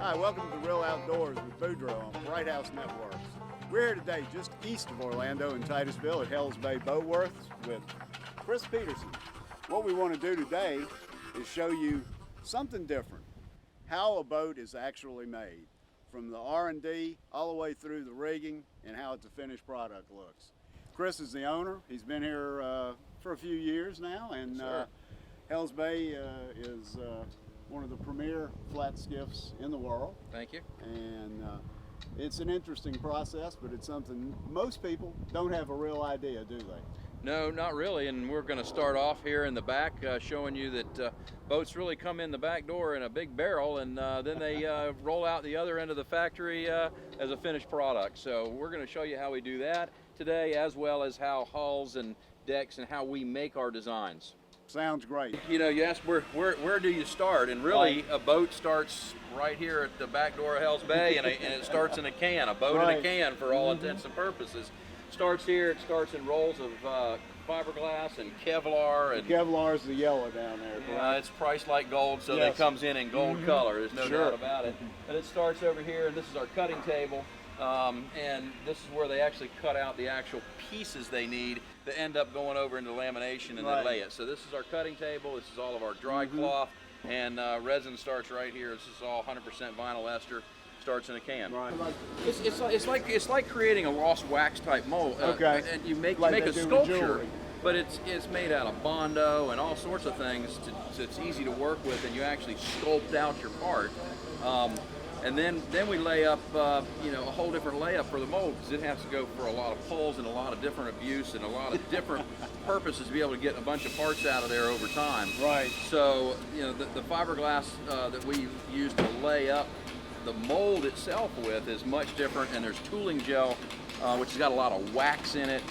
Hi, welcome to Real Outdoors with Boudreaux on Bright House Networks. We're here today just east of Orlando in Titusville at Hells Bay Boatworks with Chris Peterson. What we want to do today is show you something different, how a boat is actually made, from the R&D all the way through the rigging and how the finished product looks. Chris is the owner. He's been here for a few years now, and Hells Bay is one of the premier flat skiffs in the world. Thank you. And it's an interesting process, but it's something most people don't have a real idea, do they? No, not really, and we're going to start off here in the back showing you that boats really come in the back door in a big barrel, and then they roll out the other end of the factory as a finished product. So we're going to show you how we do that today, as well as how hulls and decks and how we make our designs. Sounds great. You know, you asked where do you start, and really a boat starts right here at the back door of Hells Bay, and it starts in a can, a boat in a can for all intents and purposes. Starts here, it starts in rolls of fiberglass and Kevlar. And Kevlar is the yellow down there. It's priced like gold, so it comes in gold color, there's no doubt about it. But it starts over here, and this is our cutting table. And this is where they actually cut out the actual pieces they need that end up going over into lamination, and they lay it. So this is our cutting table, this is all of our dry cloth, and resin starts right here. This is all 100% vinyl ester, starts in a can. Right. It's like creating a lost wax type mold. And you make a sculpture, but it's made out of Bondo and all sorts of things. It's easy to work with, and you actually sculpt out your part. And then we lay up, a whole different layup for the mold, because it has to go for a lot of pulls and a lot of different abuse and a lot of different purposes to be able to get a bunch of parts out of there over time. Right. So, the fiberglass that we use to lay up the mold itself with is much different, and there's tooling gel, which has got a lot of wax in it.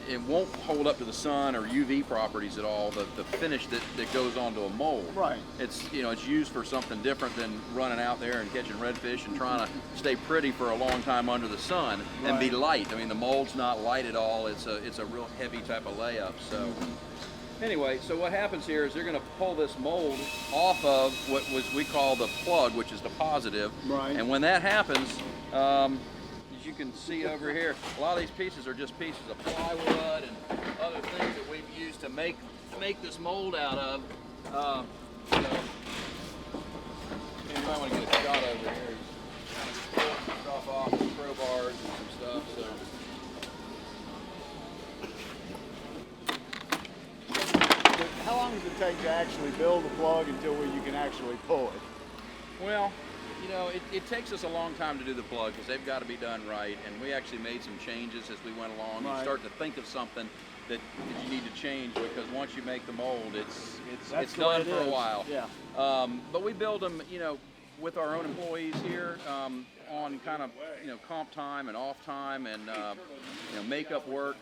It won't hold up to the sun or UV properties at all, the finish that goes onto a mold. Right. It's used for something different than running out there and catching redfish and trying to stay pretty for a long time under the sun and be light. I mean, the mold's not light at all. It's a real heavy type of layup. So anyway, so what happens here is they're going to pull this mold off of what we call the plug, which is the positive. Right. And when that happens, as you can see over here, a lot of these pieces are just pieces of plywood and other things that we've used to make this mold out of. You might want to get a shot over here. Kind of pull stuff off with crowbars and some stuff. So. How long does it take to actually build a plug until you can actually pull it? Well, it takes us a long time to do the plug, because they've got to be done right, and we actually made some changes as we went along. You start to think of something that you need to change, because once you make the mold, it's done for a while. Yeah. But we build them, with our own employees here, on kind of comp time and off time, and makeup work.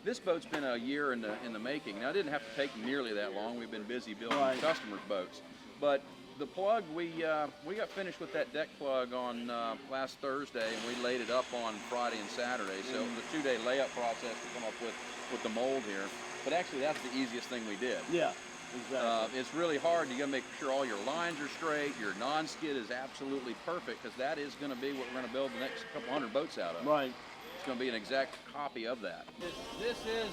This boat's been a year in the making. Now, it didn't have to take nearly that long. We've been busy building customers' boats. But the plug, we got finished with that deck plug on last Thursday, and we laid it up on Friday and Saturday. So it was a 2-day layup process to come up with the mold here. But actually, that's the easiest thing we did. Yeah, exactly. It's really hard. You got to make sure all your lines are straight. Your non-skid is absolutely perfect, because that is going to be what we're going to build the next couple hundred boats out of. Right. It's going to be an exact copy of that. This is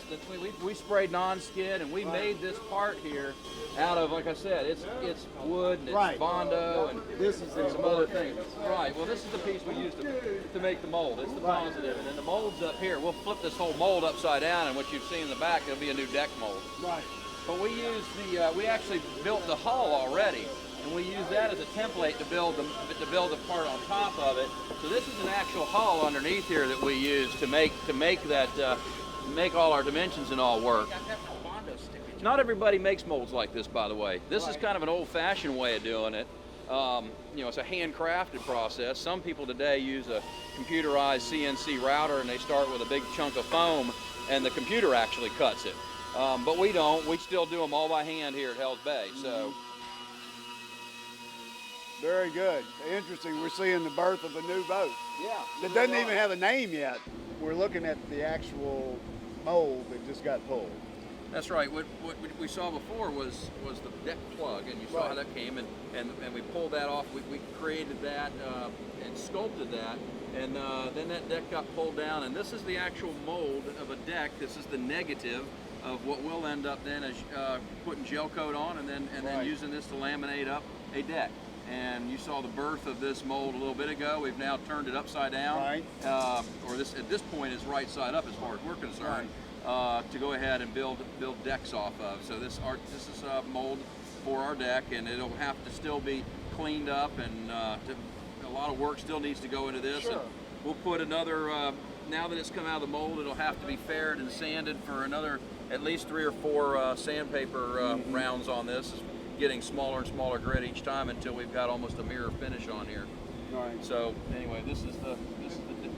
we sprayed non-skid, and we made this part here out of, like I said, it's wood and it's Bondo and this is some other things. Right. Well, this is the piece we used to make the mold. It's the positive, and then the mold's up here. We'll flip this whole mold upside down, and what you've seen in the back, it'll be a new deck mold. Right. But we used we actually built the hull already, and we use that as a template to build the part on top of it. So this is an actual hull underneath here that we use to make all our dimensions and all work. Not everybody makes molds like this, by the way. This is kind of an old-fashioned way of doing it. It's a handcrafted process. Some people today use a computerized CNC router, and they start with a big chunk of foam, and the computer actually cuts it. But we don't. We still do them all by hand here at Hells Bay. So. Very good. Interesting. We're seeing the birth of a new boat. Yeah. That doesn't even have a name yet. We're looking at the actual mold that just got pulled. That's right. What we saw before was the deck plug, and you saw how that came, and we pulled that off. We created that and sculpted that, and then that deck got pulled down, and this is the actual mold of a deck. This is the negative of what we'll end up then as putting gel coat on, and then using this to laminate up a deck. And you saw the birth of this mold a little bit ago. We've now turned it upside down, or this at this point is right side up as far as we're concerned, to go ahead and build decks off of. So this is a mold for our deck, and it'll have to still be cleaned up, and a lot of work still needs to go into this. Sure. And we'll put another. Now that it's come out of the mold, it'll have to be faired and sanded for another at least 3 or 4 sandpaper rounds on this. Getting smaller and smaller grit each time until we've got almost a mirror finish on here. Right. So anyway, this is the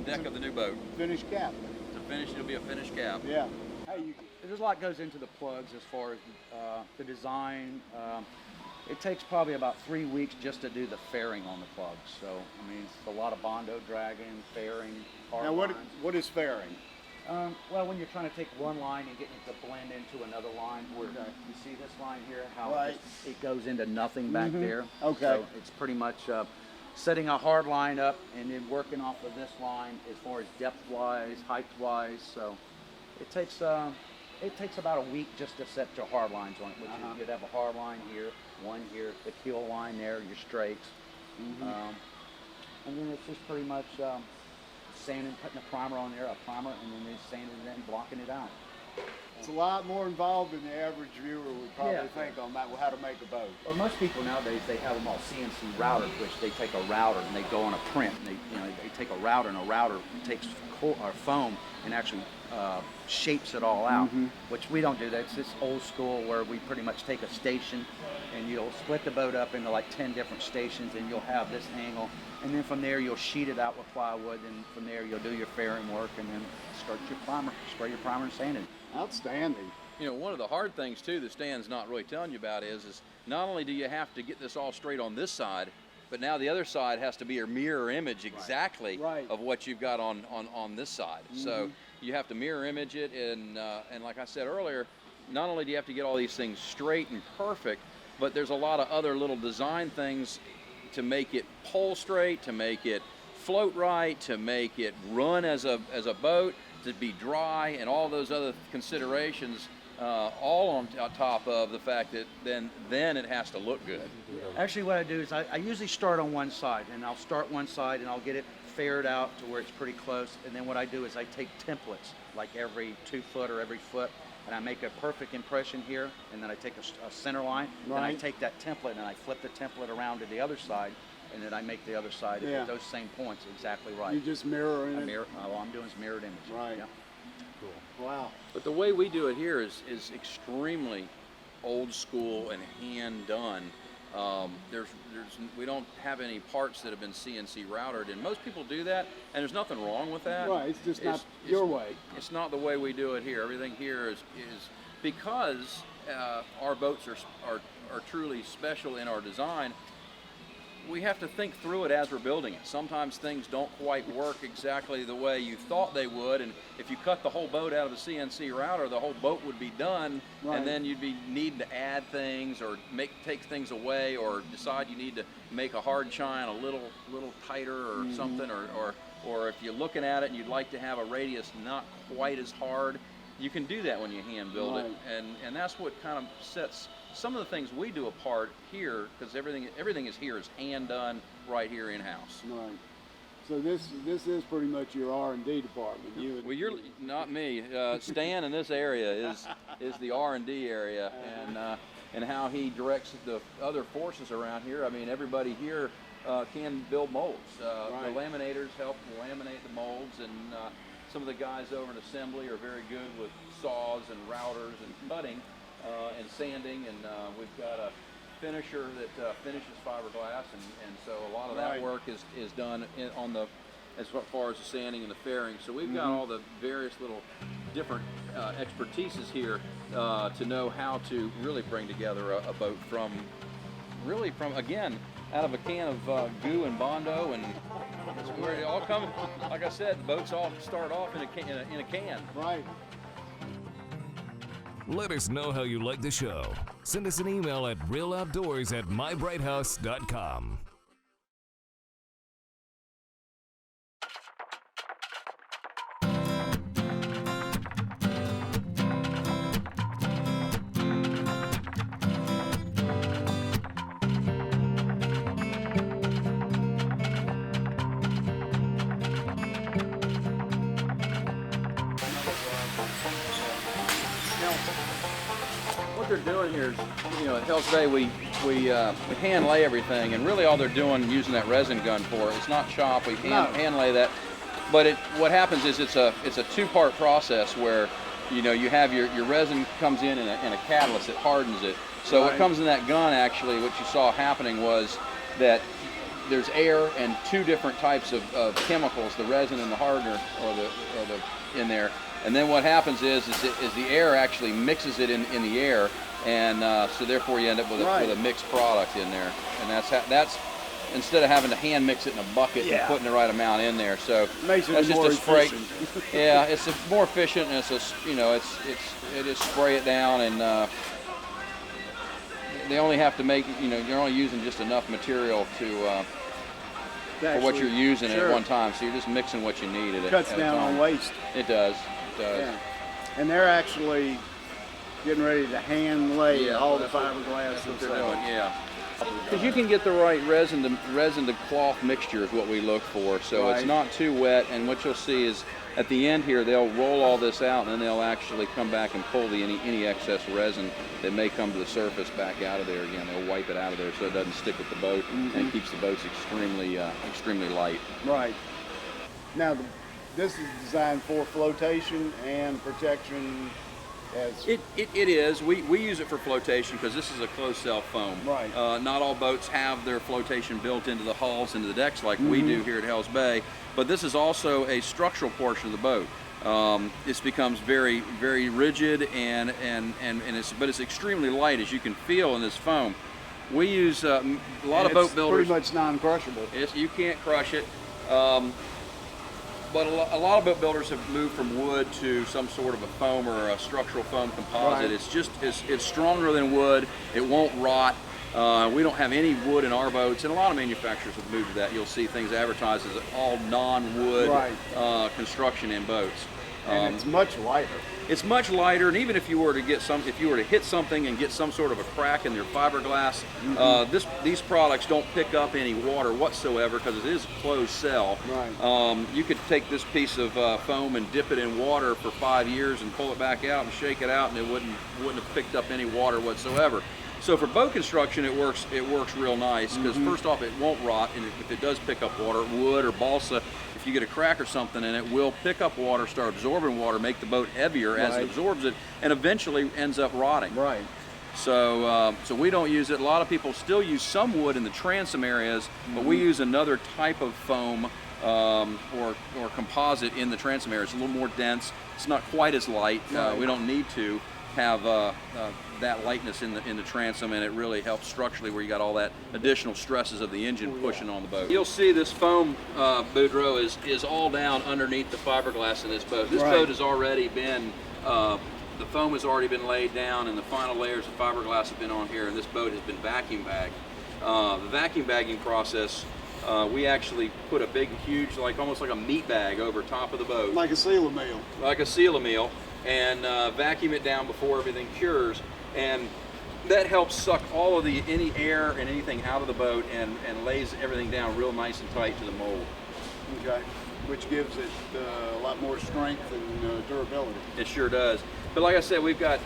deck of the new boat. Finished cap. It'll be a finished cap. Yeah. Hey, There's a lot goes into the plugs as far as the design. It takes probably about 3 weeks just to do the fairing on the plugs. So I mean, it's a lot of Bondo dragging, fairing, hard now lines. what is fairing? Well, when you're trying to take one line and getting it to blend into another line, where you see this line here, how it goes into nothing back there. Okay. So it's pretty much setting a hard line up and then working off of this line as far as depth-wise, height-wise. So it takes about a week just to set your hard lines on it. Which you'd have a hard line here, one here, the keel line there, your straights, and then it's just pretty much. Sanding, putting a primer on there, and then sanding it and blocking it out. It's a lot more involved than the average viewer would probably think on that, how to make a boat. Well, most people nowadays, they have them all CNC routers, which they take a router and they go on a print. And they take a router, and a router takes foam and actually shapes it all out, which we don't do that. It's this old school where we pretty much take a station and you'll split the boat up into like 10 different stations, and you'll have this angle. And then from there, you'll sheet it out with plywood, and from there, you'll do your fairing work, and then start your primer, spray your primer and sand it. Outstanding. You know, one of the hard things too that Stan's not really telling you about is not only do you have to get this all straight on this side, but now the other side has to be a mirror image exactly of what you've got on this side. So you have to mirror image it, and like I said earlier, not only do you have to get all these things straight and perfect, but there's a lot of other little design things to make it pole straight, to make it float right, to make it run as a boat, to be dry, and all those other considerations, all on top of the fact that then it has to look good. Actually, what I do is I usually start on one side, and I'll start one side and I'll get it faired out to where it's pretty close, and then what I do is I take templates, like every 2 foot or every foot, and I make a perfect impression here, and then I take a center line, and I take that template and I flip the template around to the other side, and then I make the other side at those same points exactly right. You just mirror in it? All I'm doing is mirrored image. Right. Yeah. Cool. Wow. But the way we do it here is extremely old school and hand done. We don't have any parts that have been CNC routed, and most people do that, and there's nothing wrong with that. Right, it's just not your way. It's not the way we do it here. Everything here is because our boats are truly special in our design. We have to think through it as we're building it. Sometimes things don't quite work exactly the way you thought they would, and if you cut the whole boat out of the CNC router, the whole boat would be done, and then you'd be needing to add things or take things away, or decide you need to make a hard chine a little tighter or something, or if you're looking at it and you'd like to have a radius not quite as hard, you can do that when you hand build it, and that's what kind of sets some of the things we do apart here, because everything is here is hand done right here in house. Right. So this is pretty much your R&D department. Well, you're not me. Stan in this area is the R&D area, and how he directs the other forces around here. I mean, everybody here can build molds. The laminators help laminate the molds, and some of the guys over in assembly are very good with saws and routers and cutting. And sanding, and we've got a finisher that finishes fiberglass, and so a lot of that work is done as far as the sanding and the fairing. So we've got all the various little different expertises here to know how to really bring together a boat from again, out of a can of goo and Bondo, and it's where it all comes. Like I said, the boats all start off in a can. Right. Let us know how you like the show. Send us an email at realoutdoors@mybrighthouse.com. What they're doing here is, at Hell's Bay we hand lay everything, and really all they're doing using that resin gun for it. It's not chop. We hand lay that, but what happens is it's a two-part process where you have your resin comes in a catalyst that hardens it. So what comes in that gun, actually, what you saw happening was that there's air and two different types of chemicals, the resin and the hardener, or the in there. And then what happens is the air actually mixes it in the air, and so therefore you end up with a mixed product in there. And that's instead of having to hand mix it in a bucket and putting the right amount in there. So makes it that's just more a spray. efficient. Yeah, it's more efficient, and it is spray it down, and they only have to make you're only using just enough material to. For what you're using at one time, so you're just mixing what you need at a time. Cuts down on waste. It does. Yeah. And they're actually getting ready to hand lay all the fiberglass. That's what they're doing. Yeah. Because you can get the right resin to cloth mixture is what we look for, so it's not too wet. And what you'll see is at the end here, they'll roll all this out, and then they'll actually come back and pull any excess resin that may come to the surface back out of there again. They'll wipe it out of there so it doesn't stick with the boat and keeps the boats extremely light. Right. Now, this is designed for flotation and protection. It is. We use it for flotation because this is a closed cell foam. Right. Not all boats have their flotation built into the hulls, into the decks like we do here at Hell's Bay, but this is also a structural portion of the boat. This becomes very, very rigid but it's extremely light, as you can feel in this foam. We use a lot of boat builders. Pretty much non-crushable. You can't crush it. But a lot of boat builders have moved from wood to some sort of a foam or a structural foam composite. Right. It's stronger than wood. It won't rot. We don't have any wood in our boats, and a lot of manufacturers have moved to that. You'll see things advertised as all non-wood construction in boats. And it's much lighter. It's much lighter, and even if you were to hit something and get some sort of a crack in your fiberglass, these products don't pick up any water whatsoever because it is a closed cell. Right. You could take this piece of foam and dip it in water for 5 years and pull it back out and shake it out, and it wouldn't have picked up any water whatsoever. So for boat construction, it works real nice because first off, it won't rot, and if it does pick up water, wood or balsa, if you get a crack or something in it, will pick up water, start absorbing water, make the boat heavier as it absorbs it, and eventually ends up rotting. Right. So we don't use it. A lot of people still use some wood in the transom areas, but we use another type of foam or composite in the transom area. It's a little more dense. It's not quite as light. We don't need to have that lightness in the transom, and it really helps structurally where you got all that additional stresses of the engine pushing on the boat. You'll see this foam, Boudreaux, is all down underneath the fiberglass in this boat. This boat has already been, the foam has already been laid down, and the final layers of fiberglass have been on here, and this boat has been vacuum bagged. The vacuum bagging process, we actually put a big, huge, almost like a meat bag over top of the boat. Like a seal meal. Like a seal meal, and vacuum it down before everything cures, and that helps suck all of any air and anything out of the boat and lays everything down real nice and tight to the mold. Okay, which gives it a lot more strength and durability. It sure does. But like I said, we've got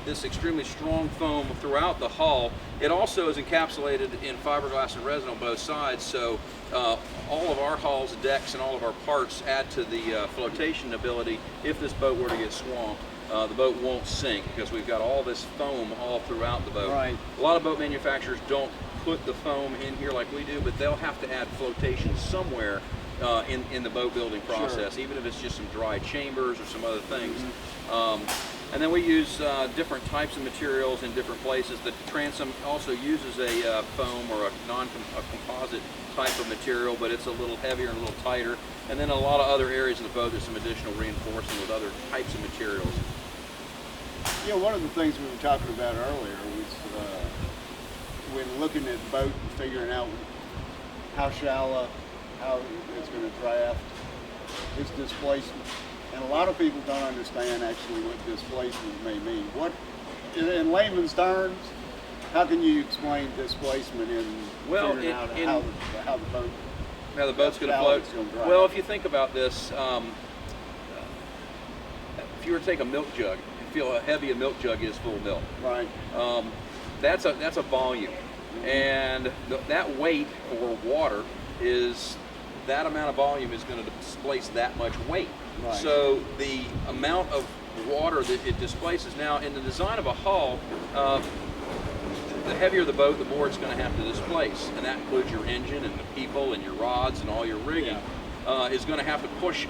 this extremely strong foam throughout the hull. It also is encapsulated in fiberglass and resin on both sides, so all of our hulls, decks, and all of our parts add to the flotation ability. If this boat were to get swamped, the boat won't sink because we've got all this foam all throughout the boat. Right. A lot of boat manufacturers don't put the foam in here like we do, but they'll have to add flotation somewhere in the boat building process, even if it's just some dry chambers or some other things. And then we use different types of materials in different places. The transom also uses a foam or a composite type of material, but it's a little heavier and a little tighter. And then a lot of other areas of the boat, there's some additional reinforcing with other types of materials. You know, one of the things we were talking about earlier was when looking at the boat and figuring out how shallow, how it's going to draft, its displacement. And a lot of people don't understand actually what displacement may mean. What, in layman's terms, how can you explain displacement in figuring out how the boat? Now the boat's going to float. Well, if you think about this, if you were to take a milk jug, you feel how heavy a milk jug is full of milk. Right. That's a volume, and that weight or water is that amount of volume is going to displace that much weight. Right. So the amount of water that it displaces now in the design of a hull, the heavier the boat, the more it's going to have to displace, and that includes your engine and the people and your rods and all your rigging. Is going to have to push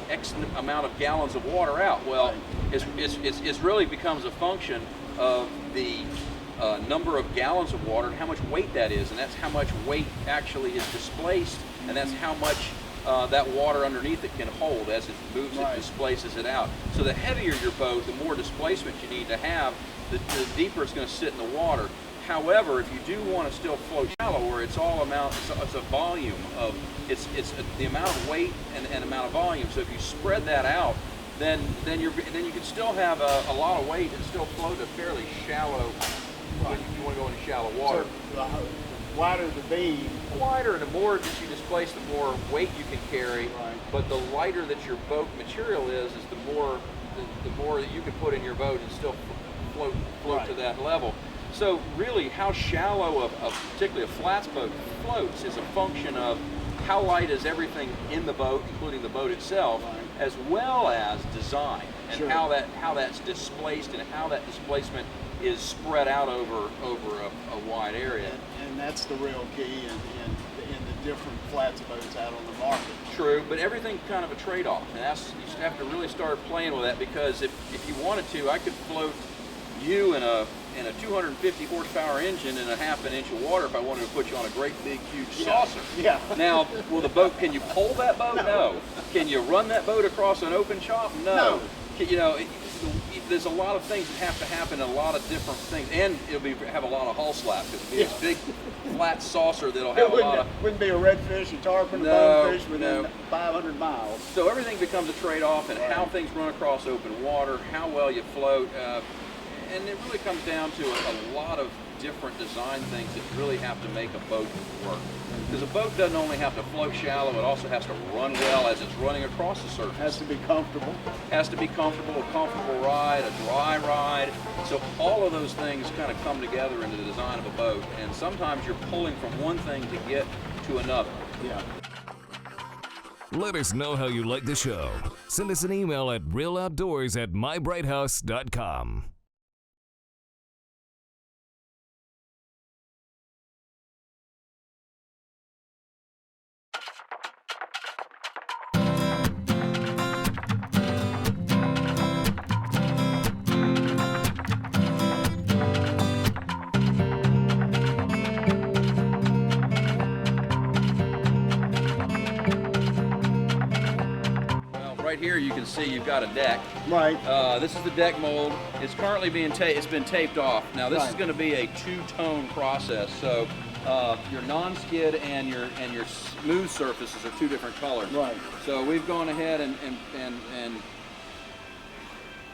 X amount of gallons of water out. Well, it's really becomes a function of the number of gallons of water and how much weight that is, and that's how much weight actually is displaced, and that's how much that water underneath it can hold. As it moves, it displaces it out. So the heavier your boat, the more displacement you need to have, the deeper it's going to sit in the water. However, if you do want to still float shallow, where it's all it's a volume of, it's the amount of weight and amount of volume. So if you spread that out, then you can still have a lot of weight and still float a fairly shallow. If you want to go into shallow water. So the wider the beam, wider, and the more that you displace, the more weight you can carry. Right. But the lighter that your boat material is the more that you can put in your boat and still float to that level. So really, how shallow particularly a flats boat floats is a function of how light is everything in the boat, including the boat itself, as well as design and how that's displaced and how that displacement is spread out over a wide area. And that's the real key in the different flats boats out on the market. True, but everything's kind of a trade-off, and you have to really start playing with that, because if you wanted to, I could float you in a 250 horsepower engine in a half an inch of water if I wanted to put you on a great big huge saucer. Yeah. Now, can you pull that boat? No. Can you run that boat across an open chop? No. There's a lot of things that have to happen, and a lot of different things, and have a lot of hull slap. It'll be a big flat saucer that'll have wouldn't be a redfish, a tarpon, a bonefish within 500 miles. So everything becomes a trade-off, and how things run across open water, how well you float, and it really comes down to a lot of different design things that really have to make a boat work. Because a boat doesn't only have to float shallow, it also has to run well as it's running across the surface. Has to be comfortable. Has to be comfortable, a comfortable ride, a dry ride. So all of those things kind of come together into the design of a boat, and sometimes you're pulling from one thing to get to another. Yeah. Let us know how you like the show. Send us an email at realoutdoors@mybrighthouse.com. Right here you can see you've got a deck. Right. This is the deck mold. It's currently being it's been taped off. Now this is going to be a two-tone process. So your non-skid and your smooth surfaces are two different colors. Right. So we've gone ahead and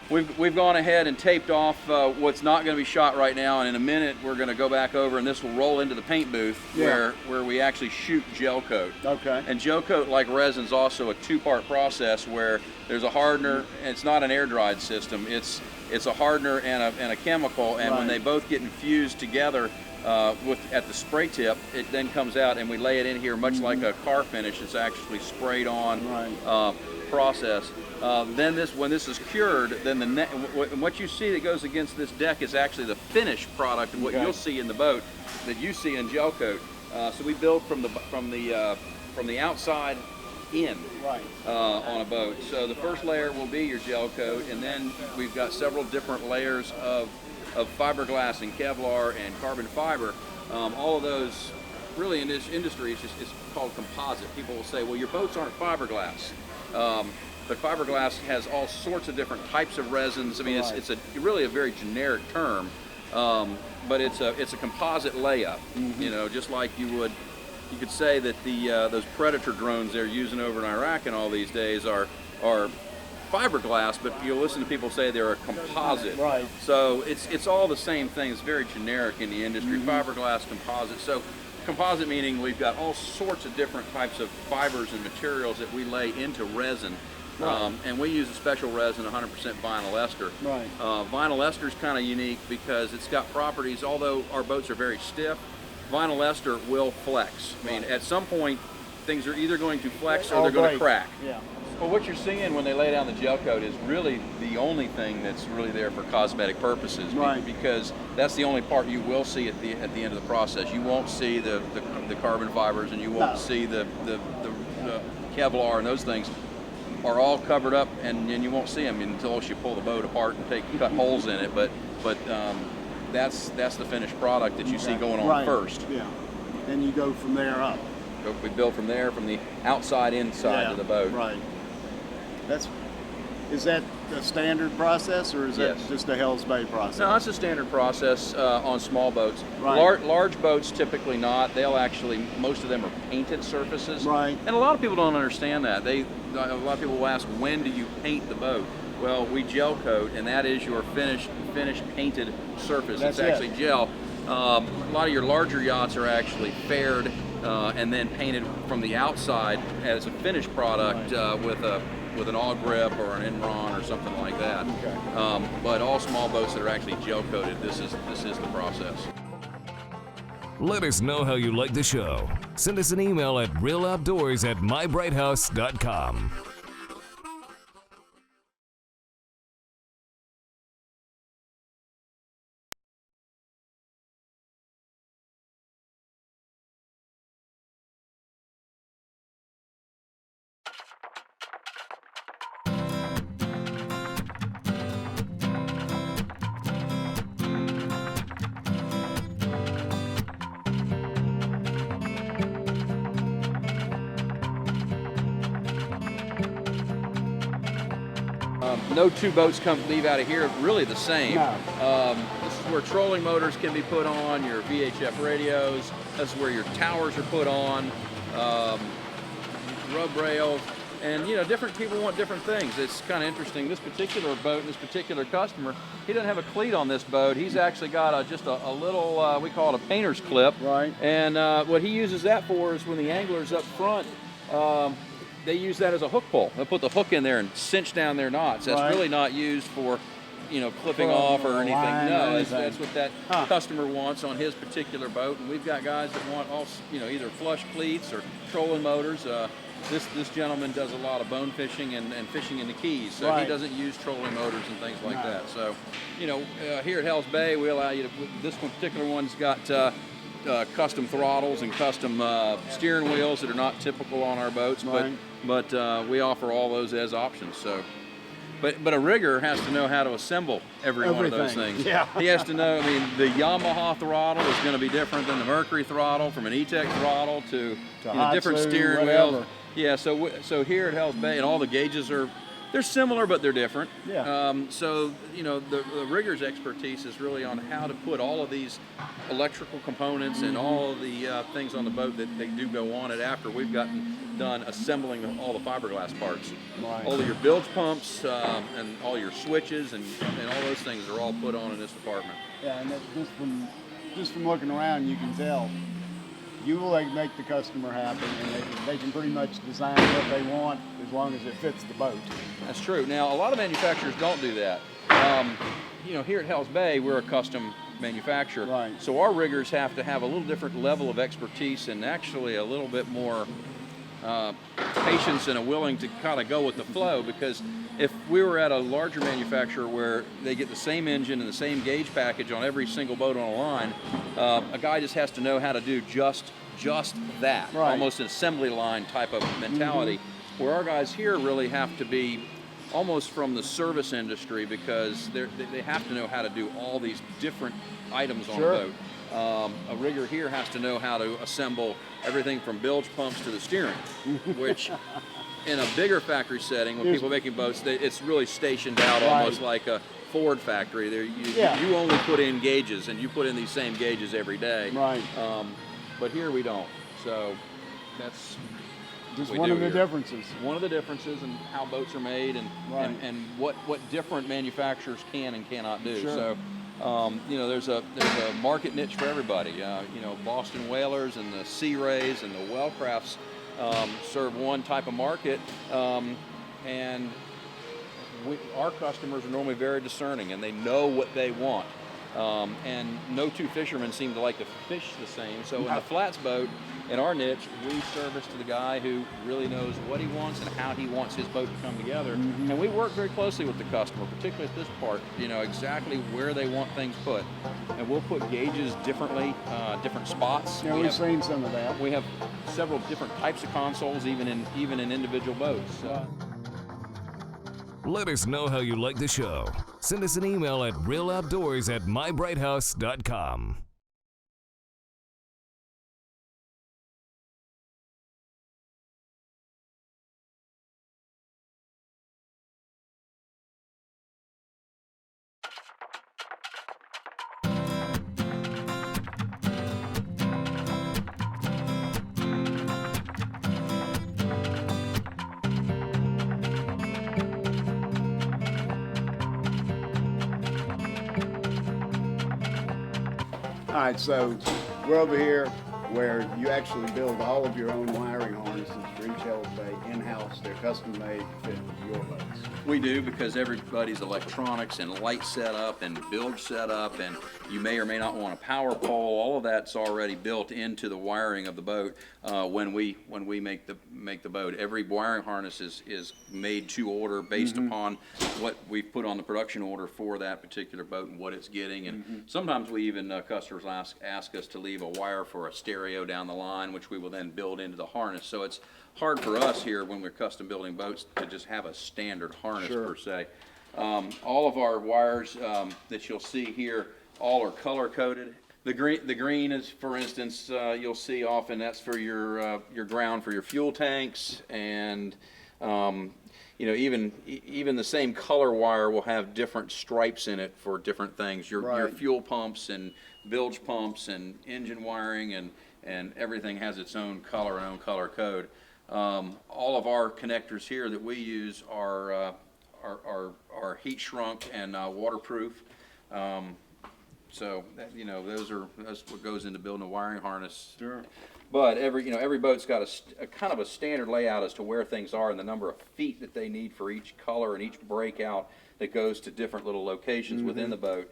we've gone ahead and taped off what's not going to be shot right now, and in a minute we're going to go back over, and this will roll into the paint booth where we actually shoot gel coat. Okay. And gel coat, like resin, is also a two-part process where there's a hardener, and it's not an air-dried system. It's a hardener and a chemical, and when they both get infused together at the spray tip, it then comes out, and we lay it in here much like a car finish. It's actually sprayed on process. Then when this is cured, then what you see that goes against this deck is actually the finished product of what you'll see in the boat that you see in gel coat. So we build from the outside in on a boat. So the first layer will be your gel coat, and then we've got several different layers of fiberglass and Kevlar and carbon fiber. All of those, really in this industry, it's called composite. People will say, well, your boats aren't fiberglass. but fiberglass has all sorts of different types of resins. I mean, Right. it's really a very generic term, but it's a composite layup. You know, just like you could say that those Predator drones they're using over in Iraq and all these days are fiberglass, but you'll listen to people say they're a composite. Right. So it's all the same thing. It's very generic in the industry. Fiberglass, composite. So composite meaning we've got all sorts of different types of fibers and materials that we lay into resin. Right. And we use a special resin, 100% vinyl ester. Right. Vinyl ester is kind of unique because it's got properties, although our boats are very stiff, vinyl ester will flex. I mean, at some point, things are either going to flex or they're going to crack. Yeah. Well, what you're seeing when they lay down the gel coat is really the only thing that's really there for cosmetic purposes, Right. because that's the only part you will see at the end of the process. You won't see the carbon fibers, and you won't No. see the Kevlar, and those things are all covered up, and you won't see them until you pull the boat apart and cut holes in it. But that's the finished product that you see going on Right. first. Yeah. Then you go from there up. We build from there, from the outside inside of the boat. Right. Is that a standard process, or is that Yes. just a Hell's Bay process? No, it's a standard process on small boats. Right. Large boats typically not. They'll actually, most of them are painted surfaces. Right. And a lot of people don't understand that. A lot of people will ask, when do you paint the boat? Well, we gel coat, and that is your finished painted surface. That's it's actually it. gel. A lot of your larger yachts are actually faired and then painted from the outside as a finished product with an all grip or an Enron or something like that. Okay. But all small boats that are actually gel coated, this is the process. Let us know how you like the show. Send us an email at realoutdoors@mybrighthouse.com. No two boats leave out of here really the same. No. This is where trolling motors can be put on, your VHF radios. That's where your towers are put on, rub rails, and different people want different things. It's kind of interesting. This particular boat and this particular customer, he doesn't have a cleat on this boat. He's actually got just a little, we call it a painter's clip. Right. And what he uses that for is when the angler's up front, they use that as a hook pull. They'll put the hook in there and cinch down their knots. That's Right. really not used for, clipping For off or a anything. line or No, anything. that's what that customer wants on his particular boat. And we've got guys that want either flush cleats or trolling motors. This gentleman does a lot of bone fishing and fishing in the Keys, so he Right. doesn't use trolling motors and things like No. that. So, here at Hell's Bay, we allow you to. This one particular one's got custom throttles and custom steering wheels that are not typical on our boats, Right. but we offer all those as options. So, but a rigger has to know how to assemble every one of those Everything. things. Yeah. He has to know. I mean, the Yamaha throttle is going to be different than the Mercury throttle, from an E-Tech throttle to different Hatsu, steering whatever. wheels. Yeah. So here at Hell's Bay, and all the gauges they're similar, but they're different. Yeah. So the rigger's expertise is really on how to put all of these electrical components and all of the things on the boat that they do go on it after we've gotten done assembling all the fiberglass parts. Right. All of your bilge pumps and all your switches and all those things are all put on in this department. Yeah, and just from looking around, you can tell you will make the customer happy, and they can pretty much design what they want as long as it fits the boat. That's true. Now, a lot of manufacturers don't do that. Here at Hell's Bay, we're a custom manufacturer. Right. So our riggers have to have a little different level of expertise and actually a little bit more patience and a willing to kind of go with the flow, because if we were at a larger manufacturer where they get the same engine and the same gauge package on every single boat on a line, a guy just has to know how to do just that, Right. almost an assembly line type of mentality, where our guys here really have to be almost from the service industry, because they have to know how to do all these different items on Sure. a boat. A rigger here has to know how to assemble everything from bilge pumps to the steering, which in a bigger factory setting, when people are making boats, it's really stationed out Right. almost like a Ford factory. There, you only put in gauges, and you put in these same gauges every day. Right. But here we don't. So that's Just we one do of the here. differences. One of the differences in how boats are made, and Right. and what different manufacturers can and cannot do. Sure. So, you know, there's a market niche for everybody. You know, Boston Whalers and the Sea Rays and the Wellcrafts serve one type of market, and our customers are normally very discerning, and they know what they want. And no two fishermen seem to like to fish the same. So in the flats boat, in our niche, we service to the guy who really knows what he wants and how he wants his boat to come together. And we work very closely with the customer, particularly at this part, you know, exactly where they want things put. And we'll put gauges differently, different spots. Yeah, we've seen some of that. We have several different types of consoles, even in individual boats. Let us know how you like the show. Send us an email at realoutdoors@mybrighthouse.com. All right, so we're over here where you actually build all of your own wiring harnesses for each Hells Bay in-house. They're custom made to fit your boats. We do, because everybody's electronics and light setup and bilge setup, and you may or may not want a power pole. All of that's already built into the wiring of the boat when we make the boat. Every wiring harness is made to order based upon what we put on the production order for that particular boat and what it's getting. And sometimes we even customers ask us to leave a wire for a stereo down the line, which we will then build into the harness. So it's hard for us here when we're custom building boats to just have a standard harness per se. All of our wires that you'll see here, all are color coded. The green is, for instance, you'll see often that's for your ground for your fuel tanks, and you know, even the same color wire will have different stripes in it for different things. Your fuel pumps and bilge pumps and engine wiring and everything has its own color and own color code. All of our connectors here that we use are heat shrunk and waterproof. So that, you know, that's what goes into building a wiring harness. Sure. But every boat's got a kind of a standard layout as to where things are and the number of feet that they need for each color and each breakout that goes to different little locations within the boat.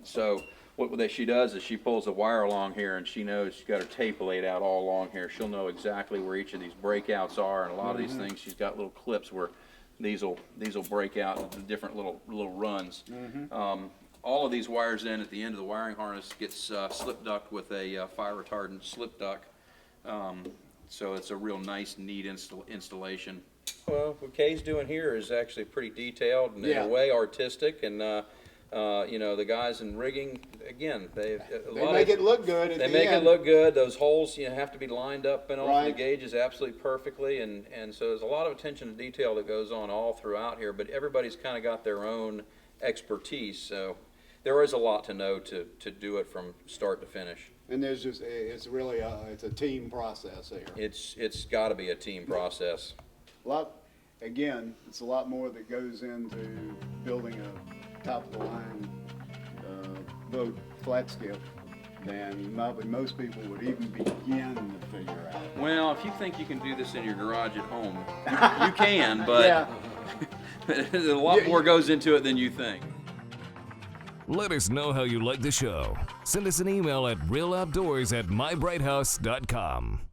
So what she does is she pulls a wire along here, and she knows she's got her tape laid out all along here. She'll know exactly where each of these breakouts are, and a lot of these things she's got little clips where these will break out into different little runs. All of these wires then at the end of the wiring harness gets slip ducked with a fire retardant slip duck. So it's a real nice, neat installation. Well, what Kay's doing here is actually pretty detailed and in a way artistic, and you know, the guys in rigging, again, they make it look good. They make it look good. Those holes, you know, have to be lined up and off the Right. gauges absolutely perfectly, and so there's a lot of attention to detail that goes on all throughout here. But everybody's kind of got their own expertise, so there is a lot to know to do it from start to finish. And it's really it's a team process here. It's got to be a team process. Again, it's a lot more that goes into building a top-of-the-line boat flat scale than probably most people would even begin to figure out. Well, if you think you can do this in your garage at home, you can, but a lot more goes into it than you think. Let us know how you like the show. Send us an email at realoutdoors@mybrighthouse.com.